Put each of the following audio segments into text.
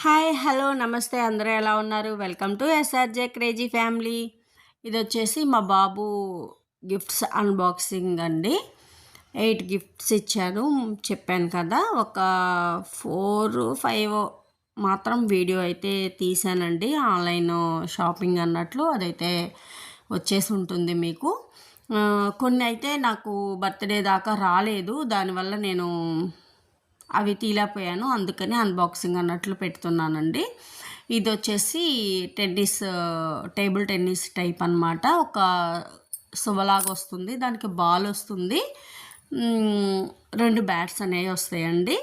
Hi hello నమస్తే అందరూ ఎలా ఉన్నారు? Welcome to SRJ crazy family. ఇది వచ్చేసి మా బాబు గిఫ్ట్స్ అన్బాక్సింగ్ అండి. 8 గిఫ్ట్స్ ఇచ్చాను చెప్పాను కదా. ఒక 4, 5 మాత్రం వీడియో అయితే తీసానండి. ఆన్లైన్ షాపింగ్ అన్నట్లు అదైతే వచ్చేసి ఉంటుంది మీకు. కొన్ని అయితే నాకు బర్త్డే దాకా రాలేదు. దానివల్ల నేను అవి తీయలేకపోయాను, అందుకని అన్బాక్సింగ్ అన్నట్లు పెడుతున్నానండి. ఇది వచ్చేసి టేబుల్ టెన్నిస్ టైప్ అనమాట. ఒక సువలాగా వస్తుంది, దానికి బాల్ వస్తుంది, 2 బ్యాట్స్ అనేవి వస్తాయండి.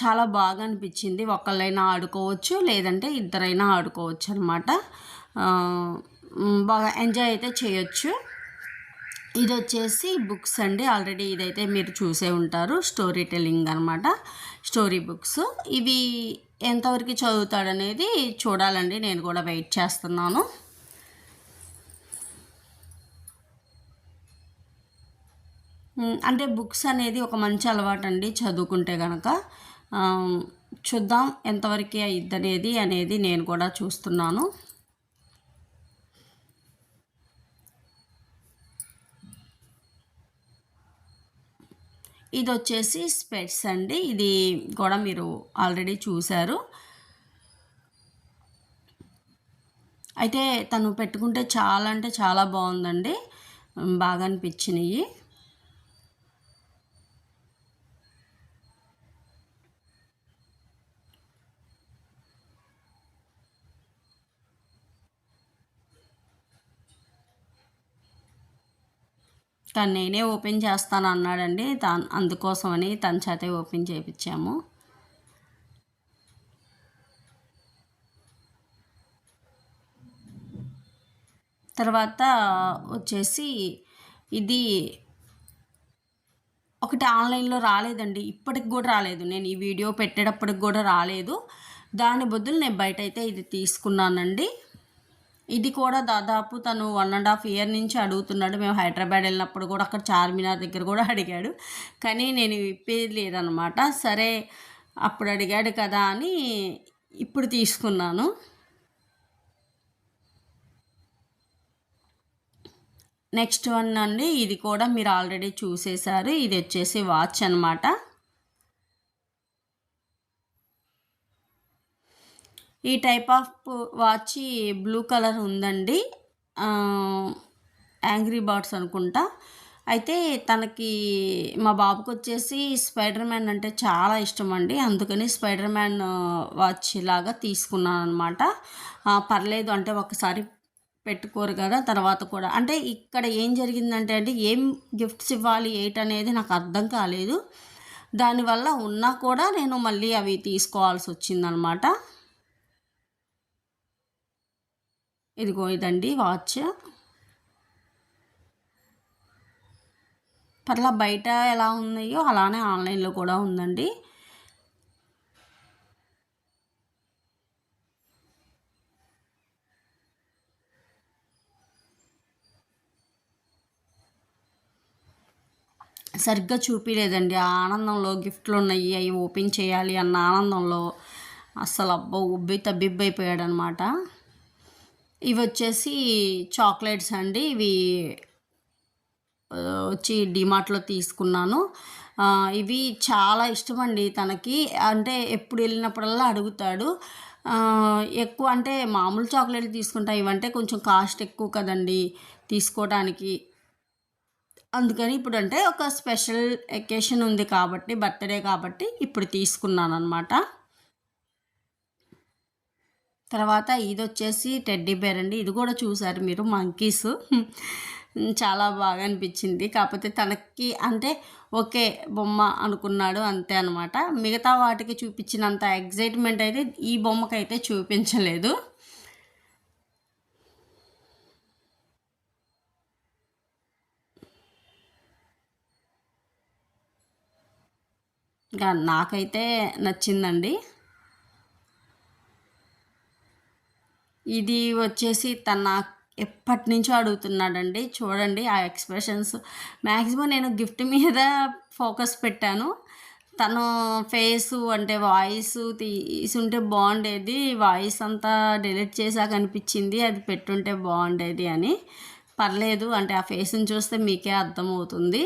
చాలా బాగా అనిపించింది. ఒకళ్ళైనా ఆడుకోవచ్చు, లేదంటే ఇద్దరైనా ఆడుకోవచ్చు అనమాట. బాగా ఎంజాయ్ అయితే చేయొచ్చు. ఇది వచ్చేసి బుక్స్ అండి. ఆల్రెడీ ఇదైతే మీరు చూసే ఉంటారు. స్టోరీ టెల్లింగ్ అనమాట, స్టోరీ బుక్స్. ఇవి ఎంతవరకు చదువుతాడనేది చూడాలండి. నేను కూడా వెయిట్ చేస్తున్నాను. అంటే బుక్స్ అనేది ఒక మంచి అలవాటు అండి చదువుకుంటే కనుక. చూద్దాం ఎంతవరకు అయ్యిద్ది అనేది నేను కూడా చూస్తున్నాను. ఇది వచ్చేసి స్పెట్స్ అండి. ఇది కూడా మీరు ఆల్రెడీ చూశారు. అయితే తను పెట్టుకుంటే చాలా అంటే చాలా బాగుందండి, బాగా అనిపించినాయి. కానీ నేనే ఓపెన్ చేస్తాను అన్నాడండి. అందుకోసమని తన చేతే ఓపెన్ చేయించాము. తర్వాత వచ్చేసి ఇది ఒకటి ఆన్లైన్లో రాలేదండి, ఇప్పటికి కూడా రాలేదు. నేను ఈ వీడియో పెట్టేటప్పటికి కూడా రాలేదు. దాని బదులు నేను బయట అయితే ఇది తీసుకున్నానండి. ఇది కూడా దాదాపు తను 1.5 ఇయర్ నుంచి అడుగుతున్నాడు. మేము హైదరాబాద్ వెళ్ళినప్పుడు కూడా అక్కడ చార్మినార్ దగ్గర కూడా అడిగాడు, కానీ నేను విప్పేది లేదనమాట. సరే అప్పుడు అడిగాడు కదా అని ఇప్పుడు తీసుకున్నాను. నెక్స్ట్ వన్ అండి, ఇది కూడా మీరు ఆల్రెడీ చూసేశారు. ఇది వచ్చేసి వాచ్ అనమాట. ఈ type of watch blue colour ఉందండి. యాంగ్రీ బర్డ్స్ అనుకుంటా. అయితే తనకి మా బాబుకి వచ్చేసి స్పైడర్ మ్యాన్ అంటే చాలా ఇష్టం అండి. అందుకని స్పైడర్ మ్యాన్ వాచ్ లాగా తీసుకున్నాను అనమాట. పర్లేదు అంటే ఒకసారి పెట్టుకోరు కదా, తర్వాత కూడా అంటే ఇక్కడ ఏం జరిగిందంటే అండి, ఏం గిఫ్ట్స్ ఇవ్వాలి ఏంటనేది నాకు అర్థం కాలేదు. దానివల్ల ఉన్నా కూడా నేను మళ్ళీ అవి తీసుకోవాల్సి వచ్చిందనమాట. ఇదిగో ఇదండి వాచ్. పర్లా బయట ఎలా ఉన్నాయో అలానే ఆన్లైన్లో కూడా ఉందండి. సరిగ్గా చూపించలేదండి. ఆ ఆనందంలో గిఫ్ట్లు ఉన్నాయి అవి ఓపెన్ చేయాలి అన్న ఆనందంలో అస్సలు అబ్బో ఉబ్బి తబ్బిబ్బైపోయాడు అనమాట. ఇవి వచ్చేసి చాక్లెట్స్ అండి. ఇవి వచ్చి డిమార్ట్లో తీసుకున్నాను. ఇవి చాలా ఇష్టం అండి తనకి. అంటే ఎప్పుడు వెళ్ళినప్పుడల్లా అడుగుతాడు. ఎక్కువ అంటే మామూలు చాక్లెట్లు తీసుకుంటా, ఇవంటే కొంచెం కాస్ట్ ఎక్కువ కదండి తీసుకోవడానికి. అందుకని ఇప్పుడు అంటే ఒక స్పెషల్ ఎకేషన్ ఉంది కాబట్టి, బర్త్డే కాబట్టి ఇప్పుడు తీసుకున్నాను అనమాట. తర్వాత ఇది వచ్చేసి టెడ్డీ బేర్ అండి. ఇది కూడా చూసారు మీరు, మంకీస్. చాలా బాగా అనిపించింది. కాకపోతే తనకి అంటే ఓకే బొమ్మ అనుకున్నాడు అంతే అనమాట. మిగతా వాటికి చూపించినంత ఎగ్జైట్మెంట్ అయితే ఈ బొమ్మకైతే చూపించలేదు. ఇంకా నాకైతే నచ్చిందండి. ఇది వచ్చేసి తన ఎప్పటి నుంచో అడుగుతున్నాడండి. చూడండి ఆ ఎక్స్ప్రెషన్స్. మ్యాక్సిమం నేను గిఫ్ట్ మీద ఫోకస్ పెట్టాను. తను ఫేసు అంటే వాయిస్ తీసుంటే బాగుండేది, వాయిస్ అంతా డిలీట్ చేశాక అనిపించింది అది పెట్టుంటే బాగుండేది అని. పర్లేదు, అంటే ఆ ఫేస్ని చూస్తే మీకే అర్థమవుతుంది.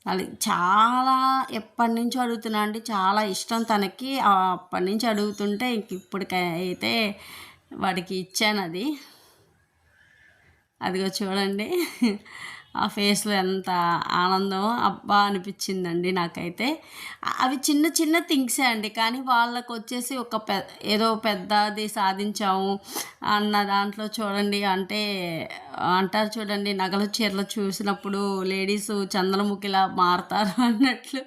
అది చాలా ఎప్పటి నుంచో అడుగుతున్నా అండి, చాలా ఇష్టం తనకి. అప్పటి నుంచి అడుగుతుంటే ఇంక ఇప్పటికైతే వాడికి ఇచ్చాను అది. అదిగో చూడండి, ఆ ఫేస్లో ఎంత ఆనందమో అబ్బా అనిపించిందండి నాకైతే. అవి చిన్న చిన్న థింగ్సే అండి, కానీ వాళ్ళకు వచ్చేసి ఒక ఏదో పెద్దది సాధించాము అన్న దాంట్లో చూడండి. అంటే అంటారు చూడండి, నగలు చీరలు చూసినప్పుడు లేడీస్ చంద్రముఖిలా మారుతారు అన్నట్లు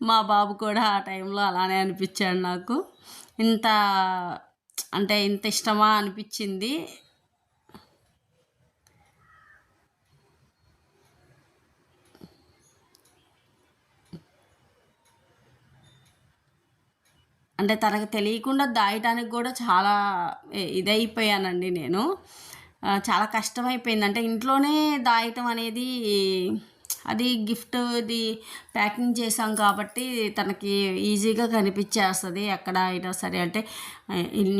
మా బాబు కూడా ఆ టైంలో అలానే అనిపించాడు నాకు. ఇంత అంటే ఇంత ఇష్టమా అనిపించింది. అంటే తనకు తెలియకుండా దాయటానికి కూడా చాలా ఇదైపోయానండి నేను. చాలా కష్టమైపోయింది. అంటే ఇంట్లోనే దాయటం అనేది, అది గిఫ్ట్‌ది ప్యాకింగ్ చేశాం కాబట్టి తనకి ఈజీగా కనిపించేస్తది ఎక్కడ అయినా సరే. అంటే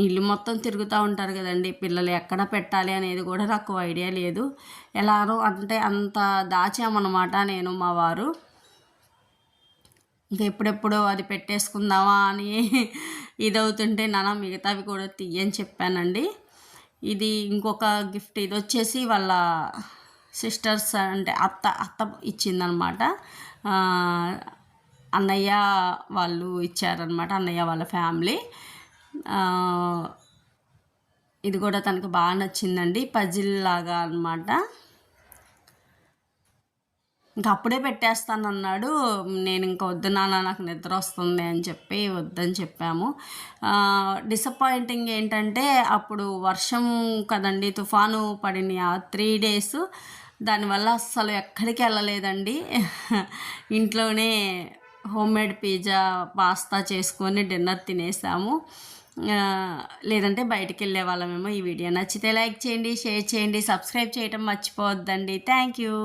ఇల్లు మొత్తం తిరుగుతూ ఉంటారు కదండీ పిల్లలు, ఎక్కడ పెట్టాలి అనేది కూడా నాకు ఐడియా లేదు. ఎలానో అంటే అంత దాచామన్నమాట నేను మా వారు. ఇంక ఎప్పుడెప్పుడు అది పెట్టేసుకుందామా అని ఇదవుతుంటే, నాన్న మిగతావి కూడా తీయని చెప్పానండి. ఇది ఇంకొక గిఫ్ట్, ఇది వచ్చేసి వాళ్ళ సిస్టర్స్ అంటే అత్త ఇచ్చిందనమాట. అన్నయ్య వాళ్ళు ఇచ్చారనమాట, అన్నయ్య వాళ్ళ ఫ్యామిలీ. ఇది కూడా తనకు బాగా నచ్చిందండి, పజిల్ లాగా అనమాట. ఇంకా అప్పుడే పెట్టేస్తానన్నాడు. నేను ఇంకా వద్దు నాన్న, నాకు నిద్ర వస్తుంది అని చెప్పి వద్దని చెప్పాము. డిసప్పాయింటింగ్ ఏంటంటే అప్పుడు వర్షం కదండి, తుఫాను పడిన ఆ 3 days దానివల్ల అస్సలు ఎక్కడికి వెళ్ళలేదండి. ఇంట్లోనే హోమ్మేడ్ పిజ్జా పాస్తా చేసుకొని డిన్నర్ తినేసాము. లేదంటే బయటికి వెళ్ళే వాళ్ళమేమో. ఈ వీడియో నచ్చితే లైక్ చేయండి, షేర్ చేయండి, సబ్స్క్రైబ్ చేయటం మర్చిపోవద్దండి. Thank you.